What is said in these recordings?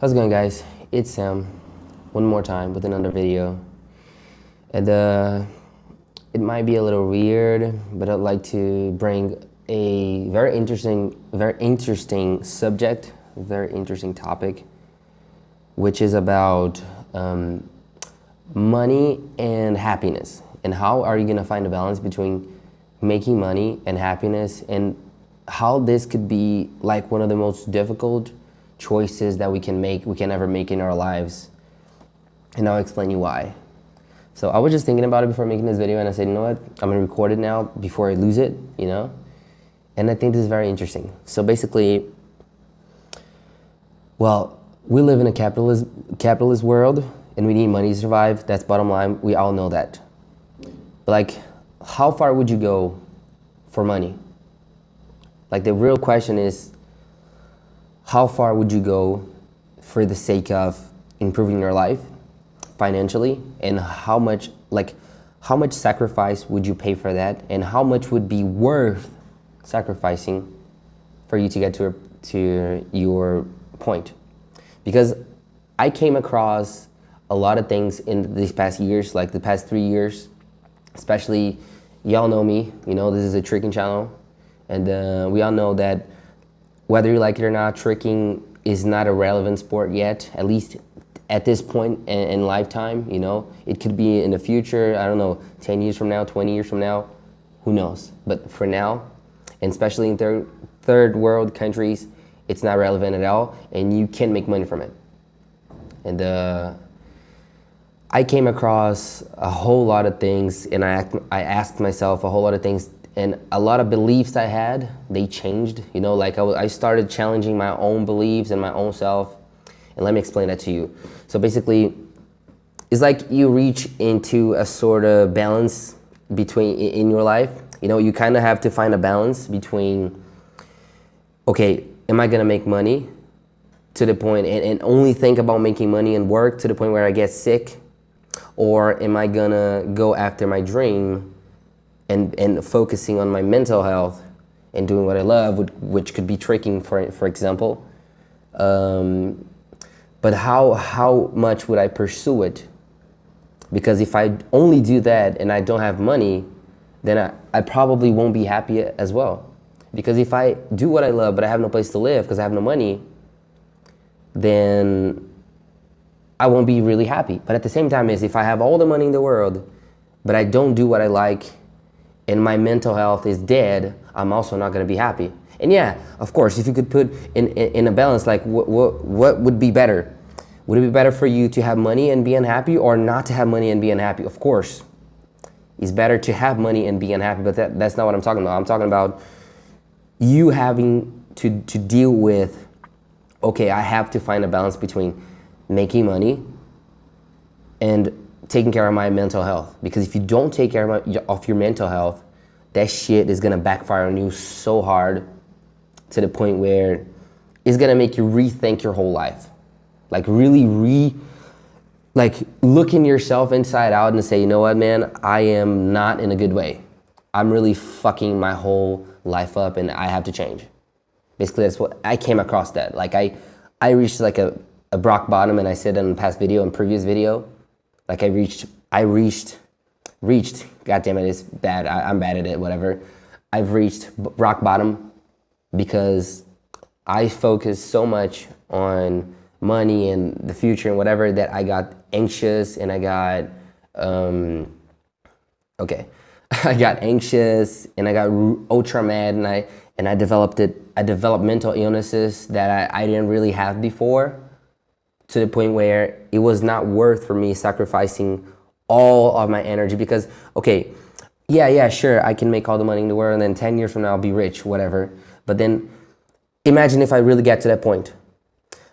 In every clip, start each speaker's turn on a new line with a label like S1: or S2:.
S1: How's it going, guys? It's Sam, one more time with another video. And it might be a little weird, but I'd like to bring a very interesting subject, a very interesting topic, which is about money and happiness. And how are you gonna find a balance between making money and happiness, and how this could be like one of the most difficult choices that we can ever make in our lives. And I'll explain you why. So I was just thinking about it before making this video, and I said, you know what, I'm gonna record it now before I lose it, you know? And I think this is very interesting. So basically, well, we live in a capitalist world, and we need money to survive. That's bottom line, we all know that. But like, how far would you go for money? Like, the real question is, how far would you go for the sake of improving your life financially, and how much sacrifice would you pay for that, and how much would be worth sacrificing for you to get to your point? Because I came across a lot of things in these past years, like the past 3 years, especially, y'all know me, you know, this is a tricking channel, and we all know that whether you like it or not, tricking is not a relevant sport yet, at least at this point in lifetime, you know. It could be in the future, I don't know, 10 years from now, 20 years from now, who knows? But for now, and especially in third world countries, it's not relevant at all, and you can make money from it. And I came across a whole lot of things, and I asked myself a whole lot of things, and a lot of beliefs I had, they changed, you know, like I started challenging my own beliefs and my own self. And let me explain that to you. So basically, it's like you reach into a sort of balance in your life. You know, you kind of have to find a balance between, okay, am I gonna make money to the point and only think about making money and work to the point where I get sick? Or am I gonna go after my dream and focusing on my mental health and doing what I love, which could be tricking, for example. But how much would I pursue it? Because if I only do that and I don't have money, then I probably won't be happy as well. Because if I do what I love, but I have no place to live because I have no money, then I won't be really happy. But at the same time, if I have all the money in the world, but I don't do what I like, and my mental health is dead, I'm also not gonna be happy. And yeah, of course, if you could put in a balance, like what would be better? Would it be better for you to have money and be unhappy, or not to have money and be unhappy? Of course, it's better to have money and be unhappy, but that's not what I'm talking about. I'm talking about you having to deal with, okay, I have to find a balance between making money and taking care of my mental health. Because if you don't take care of your mental health, that shit is gonna backfire on you so hard to the point where it's gonna make you rethink your whole life. Like really look in yourself inside out and say, you know what, man, I am not in a good way. I'm really fucking my whole life up and I have to change. Basically, that's what I came across that. Like I reached like a rock bottom, and I said in the past video and previous video, like I reached, God damn it, it's bad, I'm bad at it, whatever. I've reached rock bottom because I focused so much on money and the future and whatever that I got anxious, and I got, I got anxious and I got ultra mad, and I developed mental illnesses that I didn't really have before, to the point where it was not worth for me sacrificing all of my energy. Because, okay, yeah, sure, I can make all the money in the world, and then 10 years from now I'll be rich, whatever. But then imagine if I really get to that point.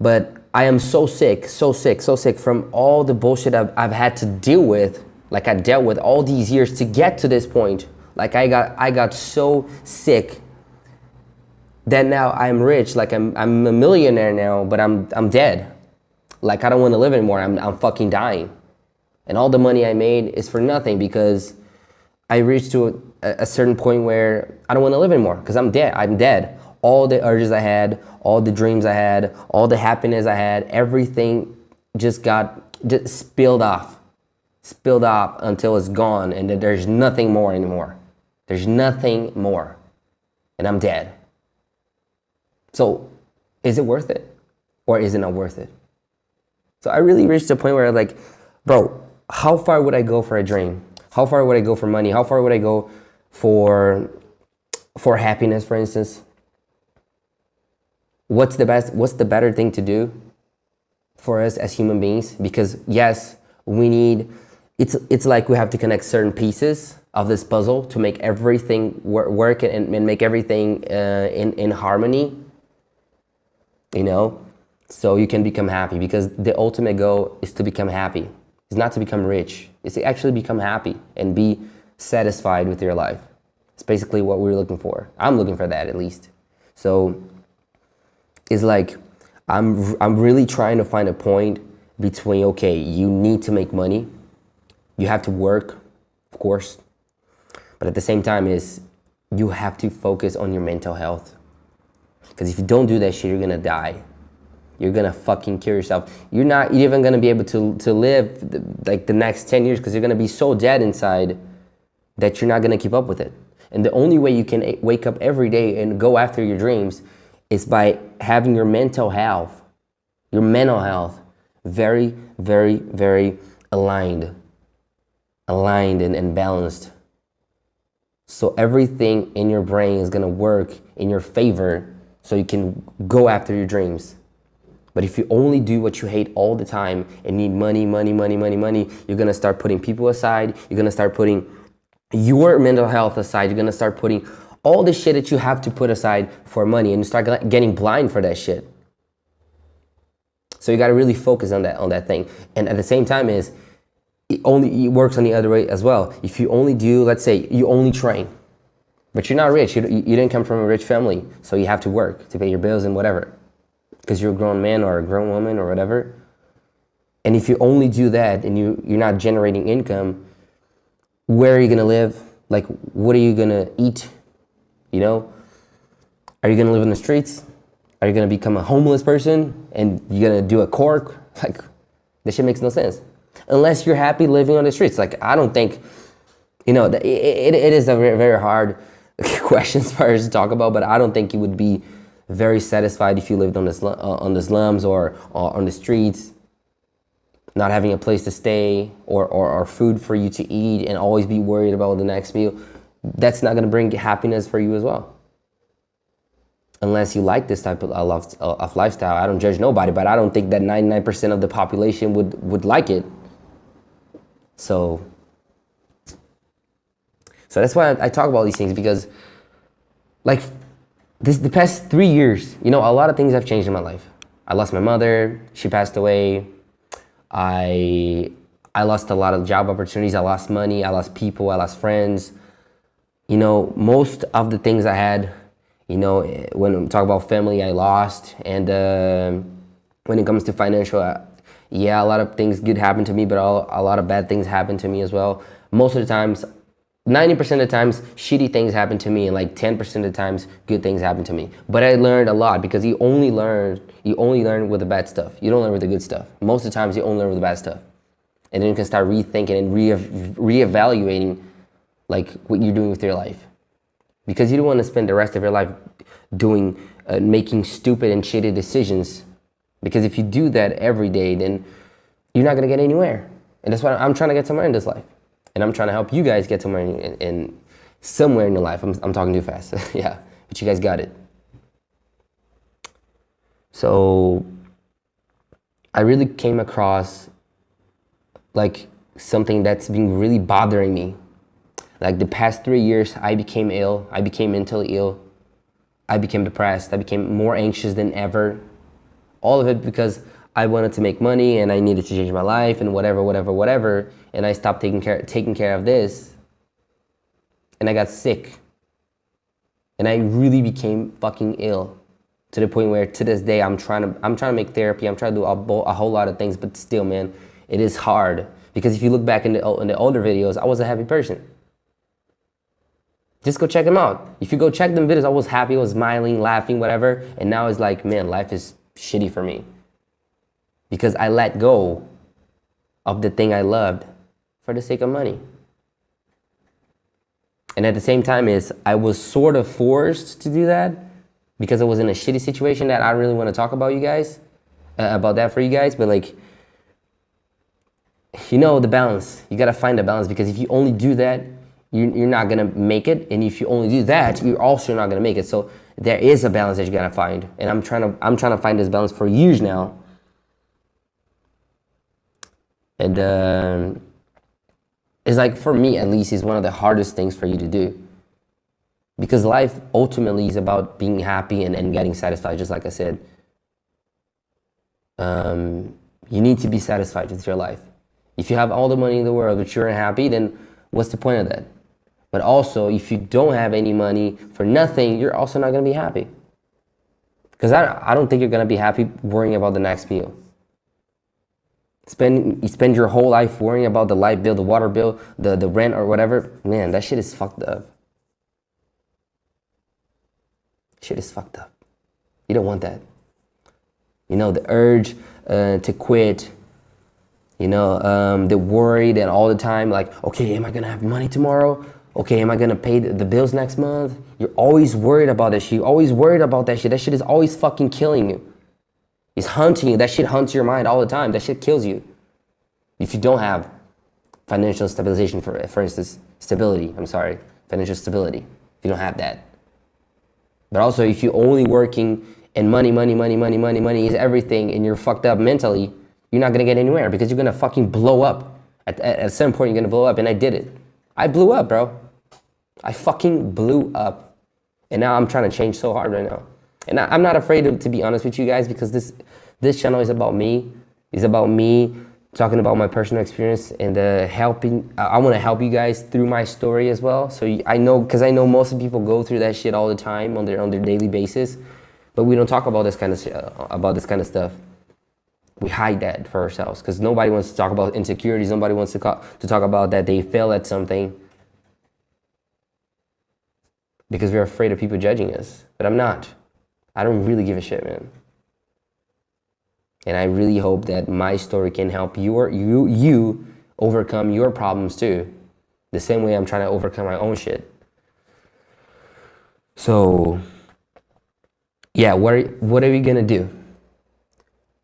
S1: But I am so sick from all the bullshit I've had to deal with, like I dealt with all these years to get to this point. Like I got so sick that now I'm rich, like I'm a millionaire now, but I'm dead. Like, I don't want to live anymore. I'm fucking dying. And all the money I made is for nothing, because I reached to a certain point where I don't want to live anymore because I'm dead. all the urges I had, all the dreams I had, all the happiness I had, everything just spilled off until it's gone, and that there's nothing more anymore. There's nothing more, and I'm dead. So is it worth it, or is it not worth it? So I really reached a point where I'm like, bro, how far would I go for a dream? How far would I go for money? How far would I go for happiness, for instance? What's the better thing to do for us as human beings? Because yes, it's like we have to connect certain pieces of this puzzle to make everything work and make everything in harmony, so you can become happy. Because the ultimate goal is to become happy. It's not to become rich. It's to actually become happy and be satisfied with your life. It's basically what we're looking for. I'm looking for that, at least. So it's like I'm really trying to find a point between, okay, you need to make money, you have to work, of course, but at the same time you have to focus on your mental health. Because if you don't do that shit, you're gonna die. You're gonna fucking kill yourself. You're not even gonna be able to live the next 10 years, because you're gonna be so dead inside that you're not gonna keep up with it. And the only way you can wake up every day and go after your dreams is by having your mental health very, very, very aligned and balanced. So everything in your brain is gonna work in your favor so you can go after your dreams. But if you only do what you hate all the time and need money, you're gonna start putting people aside, you're gonna start putting your mental health aside, you're gonna start putting all the shit that you have to put aside for money, and you start getting blind for that shit. So you gotta really focus on that thing. And at the same time it works on the other way as well. If you only do, let's say you only train, but you're not rich, you didn't come from a rich family, so you have to work to pay your bills and whatever, because you're a grown man or a grown woman or whatever. And if you only do that and you're not generating income, where are you gonna live? Like, what are you gonna eat? Are you gonna live in the streets? Are you gonna become a homeless person and you're gonna do a cork? Like, this shit makes no sense. Unless you're happy living on the streets. Like, I don't think, it is a very, very hard question for us to talk about, but I don't think you would be very satisfied if you lived on the slums or on the streets, not having a place to stay or food for you to eat, and always be worried about the next meal. That's not going to bring happiness for you as well. Unless you like this type of lifestyle. I don't judge nobody, but I don't think that 99% of the population would like it. So that's why I talk about these things, because like the past 3 years, a lot of things have changed in my life. I lost my mother, she passed away. I lost a lot of job opportunities, I lost money, I lost people, I lost friends. Most of the things I had, when we talk about family, I lost. And when it comes to financial, a lot of things good happened to me, but a lot of bad things happened to me as well. Most of the times, 90% of the times, shitty things happen to me, and like 10% of the times, good things happen to me. But I learned a lot, because you only learn with the bad stuff. You don't learn with the good stuff. Most of the times, you only learn with the bad stuff. And then you can start rethinking and reevaluating like what you're doing with your life. Because you don't want to spend the rest of your life making stupid and shitty decisions. Because if you do that every day, then you're not going to get anywhere. And that's why I'm trying to get somewhere in this life. And I'm trying to help you guys get somewhere in somewhere in your life. I'm talking too fast. Yeah, but you guys got it. So I really came across like something that's been really bothering me. Like the past 3 years, I became ill. I became mentally ill. I became depressed. I became more anxious than ever. All of it because I wanted to make money and I needed to change my life and whatever. And I stopped taking care of this. And I got sick. And I really became fucking ill, to the point where to this day I'm trying to make therapy. I'm trying to do a whole lot of things, but still, man, it is hard. Because if you look back in the older videos, I was a happy person. Just go check them out. If you go check them videos, I was happy, I was smiling, laughing, whatever. And now it's like, man, life is shitty for me. Because I let go of the thing I loved for the sake of money. And at the same time I was sort of forced to do that because I was in a shitty situation that I don't really want to talk about you guys, about that for you guys. But like, you know, the balance, you got to find the balance, because if you only do that, you're not going to make it. And if you only do that, you're also not going to make it. So there is a balance that you got to find. And I'm trying to find this balance for years now. And it's like, for me at least, is one of the hardest things for you to do. Because life ultimately is about being happy and getting satisfied, just like I said. You need to be satisfied with your life. If you have all the money in the world but you're unhappy, then what's the point of that? But also, if you don't have any money for nothing, you're also not going to be happy. Because I don't think you're going to be happy worrying about the next meal. You spend your whole life worrying about the light bill, the water bill, the rent or whatever. Man, that shit is fucked up. Shit is fucked up. You don't want that. You know, the urge to quit. You know, the worry that all the time, like, okay, am I gonna have money tomorrow? Okay, am I gonna pay the bills next month? You're always worried about that shit. You're always worried about that shit. That shit is always fucking killing you. It's hunting you. That shit hunts your mind all the time. That shit kills you. If you don't have financial stabilization, for instance, financial stability. If you don't have that. But also, if you're only working and money is everything, and you're fucked up mentally, you're not gonna get anywhere, because you're gonna fucking blow up. At some point, you're gonna blow up, and I did it. I blew up, bro. I fucking blew up. And now I'm trying to change so hard right now. And I'm not afraid to be honest with you guys, because this channel is about me. It's about me talking about my personal experience and helping. I want to help you guys through my story as well. So I know, because I know most of people go through that shit all the time on their daily basis, but we don't talk about this kind of stuff. We hide that for ourselves, because nobody wants to talk about insecurities. Nobody wants to talk about that they fail at something, because we're afraid of people judging us. But I'm not. I don't really give a shit, man. And I really hope that my story can help you overcome your problems too, the same way I'm trying to overcome my own shit. So, yeah, what are we gonna do?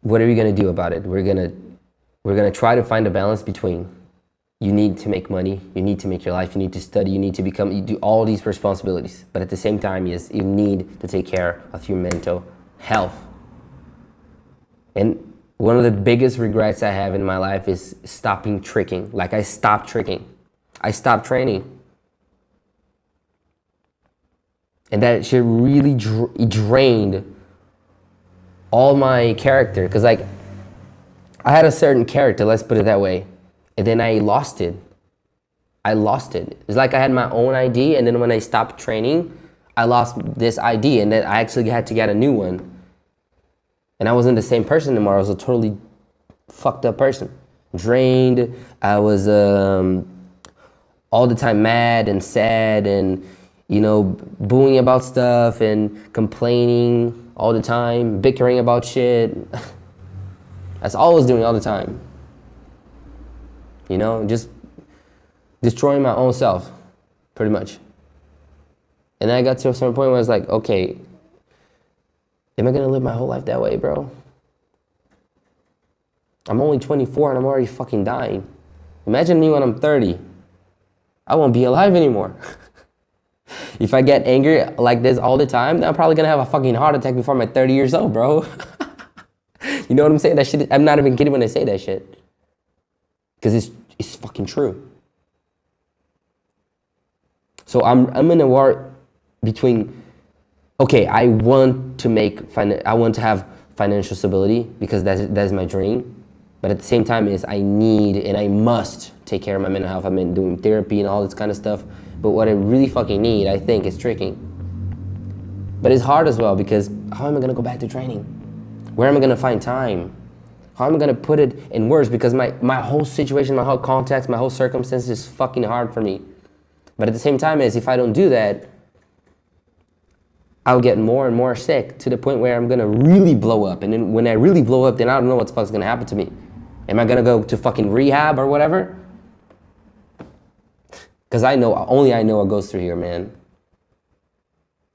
S1: What are we gonna do about it? We're gonna try to find a balance between, you need to make money, you need to make your life, you need to study, you do all these responsibilities. But at the same time, yes, you need to take care of your mental health. And one of the biggest regrets I have in my life is stopping tricking. Like, I stopped tricking. I stopped training. And that shit really drained all my character. Because, like, I had a certain character, let's put it that way. And then I lost it. It's like I had my own ID, and then when I stopped training, I lost this ID, and then I actually had to get a new one. And I wasn't the same person anymore. I was a totally fucked up person. Drained. I was all the time mad and sad and, you know, booing about stuff and complaining all the time, bickering about shit. That's all I was doing all the time. You know, just destroying my own self, pretty much. And then I got to a certain point where I was like, okay, am I gonna live my whole life that way, bro? I'm only 24 and I'm already fucking dying. Imagine me when I'm 30. I won't be alive anymore. If I get angry like this all the time, then I'm probably gonna have a fucking heart attack before I'm 30 years old, bro. You know what I'm saying? That shit, I'm not even kidding when I say that shit. Because it's fucking true. So I'm in a war between, okay, I want to have financial stability, because that's my dream. But at the same time, I need and I must take care of my mental health. I've been doing therapy and all this kind of stuff. But what I really fucking need, I think, is tricking. But it's hard as well, because how am I gonna go back to training? Where am I gonna find time? How am I gonna put it in words? Because my whole situation, my whole context, my whole circumstance is fucking hard for me. But at the same time, is if I don't do that, I'll get more and more sick to the point where I'm gonna really blow up. And then when I really blow up, then I don't know what the fuck's gonna happen to me. Am I gonna go to fucking rehab or whatever? Because only I know what goes through here, man.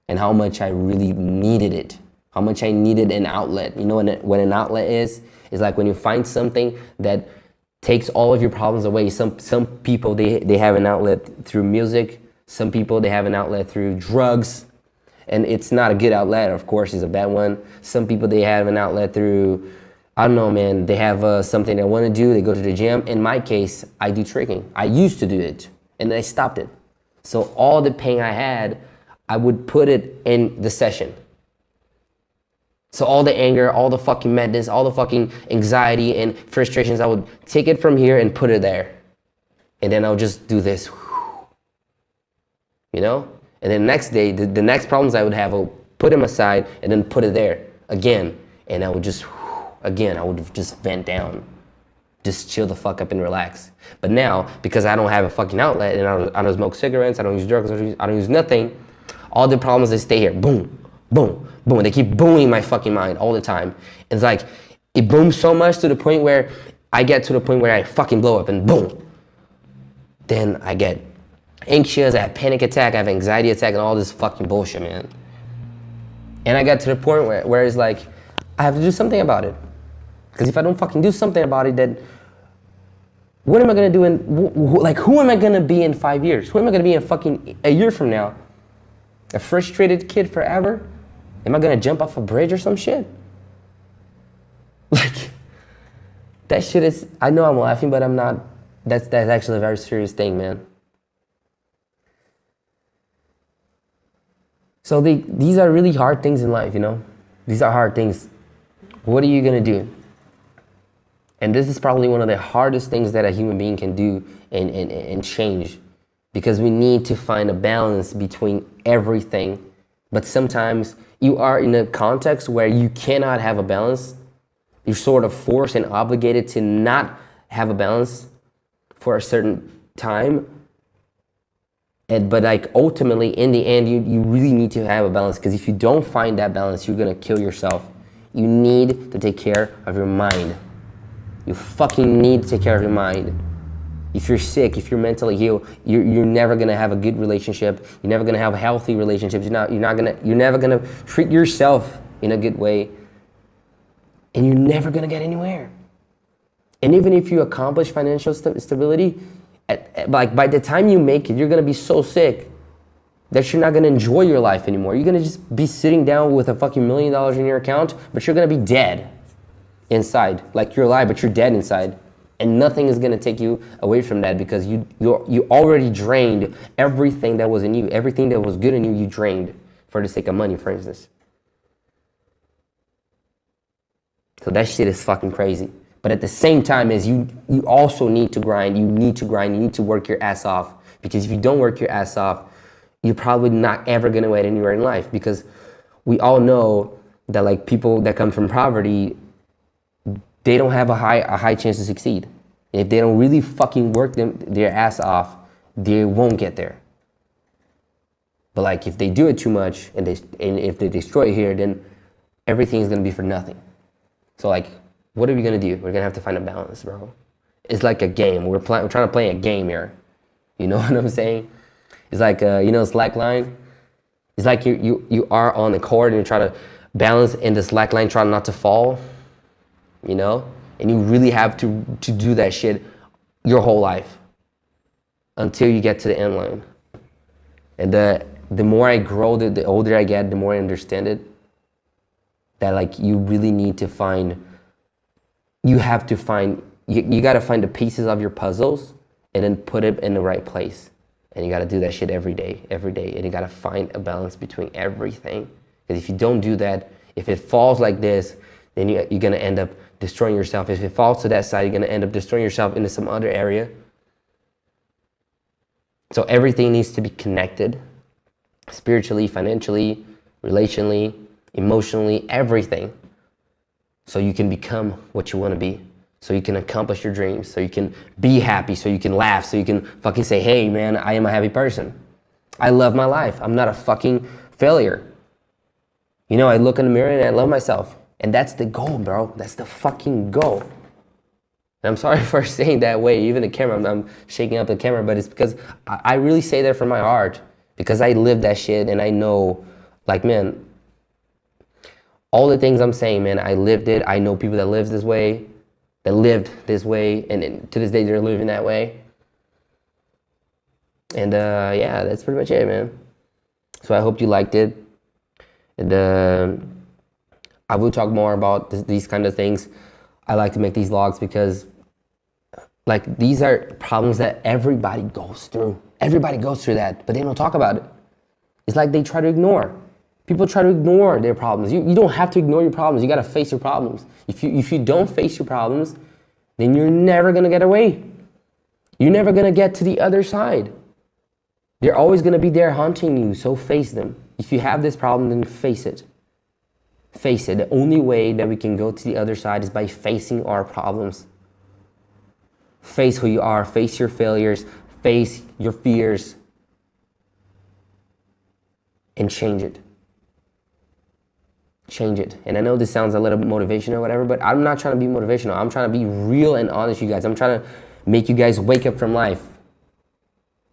S1: And how much I really needed it. How much I needed an outlet. You know what an outlet is? It's like when you find something that takes all of your problems away. Some people, they have an outlet through music. Some people, they have an outlet through drugs. And it's not a good outlet, of course, it's a bad one. Some people, they have an outlet through, I don't know, man, they have something they want to do, they go to the gym. In my case, I do tricking. I used to do it, and I stopped it. So all the pain I had, I would put it in the session. So all the anger, all the fucking madness, all the fucking anxiety and frustrations, I would take it from here and put it there. And then I'll just do this, you know? And then the next day, the next problems I would have, I'll put them aside and then put it there again. And I would just, again, I would just vent down. Just chill the fuck up and relax. But now, because I don't have a fucking outlet and I don't smoke cigarettes, I don't use drugs, I don't use nothing, all the problems, they stay here. Boom, boom, boom. They keep booming my fucking mind all the time. It's like, it booms so much to the point where I get to the point where I fucking blow up and boom. Then I get anxious, I have panic attack, I have anxiety attack and all this fucking bullshit, man. And I got to the point where it's like, I have to do something about it. Because if I don't fucking do something about it, then what am I gonna do who am I gonna be in 5 years? Who am I gonna be in fucking a year from now? A frustrated kid forever? Am I gonna jump off a bridge or some shit? Like, that shit is, I know I'm laughing, but I'm not. That's actually a very serious thing, man. So these are really hard things in life, you know? These are hard things. What are you gonna do? And this is probably one of the hardest things that a human being can do and change. Because we need to find a balance between everything. But sometimes you are in a context where you cannot have a balance. You're sort of forced and obligated to not have a balance for a certain time. But like ultimately, in the end, you really need to have a balance. Because if you don't find that balance, you're gonna kill yourself. You need to take care of your mind. You fucking need to take care of your mind. If you're sick, if you're mentally ill, you're never gonna have a good relationship. You're never gonna have healthy relationships. You're never gonna treat yourself in a good way, and you're never gonna get anywhere. And even if you accomplish financial stability, by the time you make it, you're gonna be so sick that you're not gonna enjoy your life anymore. You're gonna just be sitting down with a fucking $1 million in your account, but you're gonna be dead inside. Like you're alive, but you're dead inside. And nothing is gonna take you away from that because you already drained everything that was in you. Everything that was good in you, you drained for the sake of money, for instance. So that shit is fucking crazy. But at the same time, is you also need to grind. You need to work your ass off. Because if you don't work your ass off, you're probably not ever gonna get anywhere in life. Because we all know that like people that come from poverty, they don't have a high chance to succeed. If they don't really fucking work their ass off, they won't get there. But like if they do it too much and if they destroy it here, then everything is gonna be for nothing. So like, what are we gonna do? We're gonna have to find a balance, bro. It's like a game. We're trying to play a game here. You know what I'm saying? It's like slack line. It's like you are on the court and you're trying to balance in the slack line, trying not to fall. You know, and you really have to do that shit your whole life until you get to the end line. And the more I grow, the older I get, the more I understand it. That like you really need to find. You have to find. You got to find the pieces of your puzzles and then put it in the right place. And you got to do that shit every day, and you got to find a balance between everything. Because if you don't do that, if it falls like this, then you're gonna end up destroying yourself. If it falls to that side, you're gonna end up destroying yourself into some other area. So everything needs to be connected, spiritually, financially, relationally, emotionally, everything. So you can become what you wanna be. so you can accomplish your dreams, so you can be happy, so you can laugh, so you can fucking say, hey man, I am a happy person. I love my life. I'm not a fucking failure. You know, I look in the mirror and I love myself. And that's the goal, bro. That's the fucking goal. And I'm sorry for saying that way, even the camera, I'm shaking up the camera, but it's because I really say that from my heart, because I live that shit and I know, like, man, all the things I'm saying, man, I lived it. I know people that lived this way, and to this day they're living that way. And yeah, that's pretty much it, man. So I hope you liked it. And I will talk more about these kind of things. I like to make these vlogs because, like, these are problems that everybody goes through. Everybody goes through that, but they don't talk about it. It's like they try to ignore. People try to ignore their problems. You don't have to ignore your problems. You got to face your problems. If you don't face your problems, then you're never going to get away. You're never going to get to the other side. They're always going to be there haunting you, so face them. If you have this problem, then face it. Face it. The only way that we can go to the other side is by facing our problems. Face who you are, face your failures, face your fears, and change it. Change it. And I know this sounds a little bit motivational or whatever, but I'm not trying to be motivational. I'm trying to be real and honest, you guys. I'm trying to make you guys wake up from life.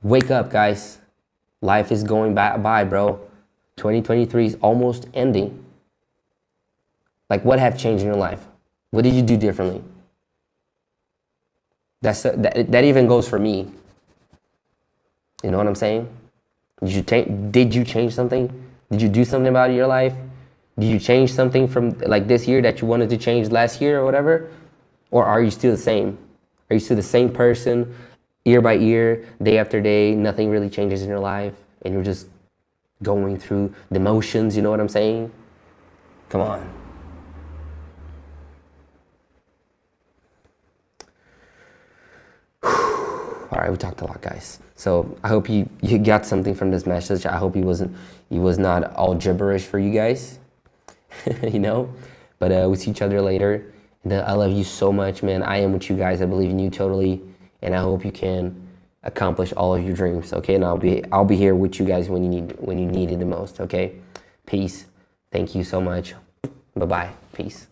S1: Wake up, guys. Life is going by, bro. 2023 is almost ending. Like, what have changed in your life? What did you do differently? That even goes for me. You know what I'm saying? Did you change something? Did you do something about your life? Did you change something from like this year that you wanted to change last year or whatever? Or are you still the same? Are you still the same person year by year, day after day? Nothing really changes in your life and you're just going through the motions, you know what I'm saying? Come on. All right, we talked a lot, guys. So I hope you got something from this message. I hope it was not all gibberish for you guys, you know. But we'll see each other later. And I love you so much, man. I am with you guys. I believe in you totally, and I hope you can accomplish all of your dreams. Okay, and I'll be here with you guys when you need it the most. Okay, peace. Thank you so much. Bye bye. Peace.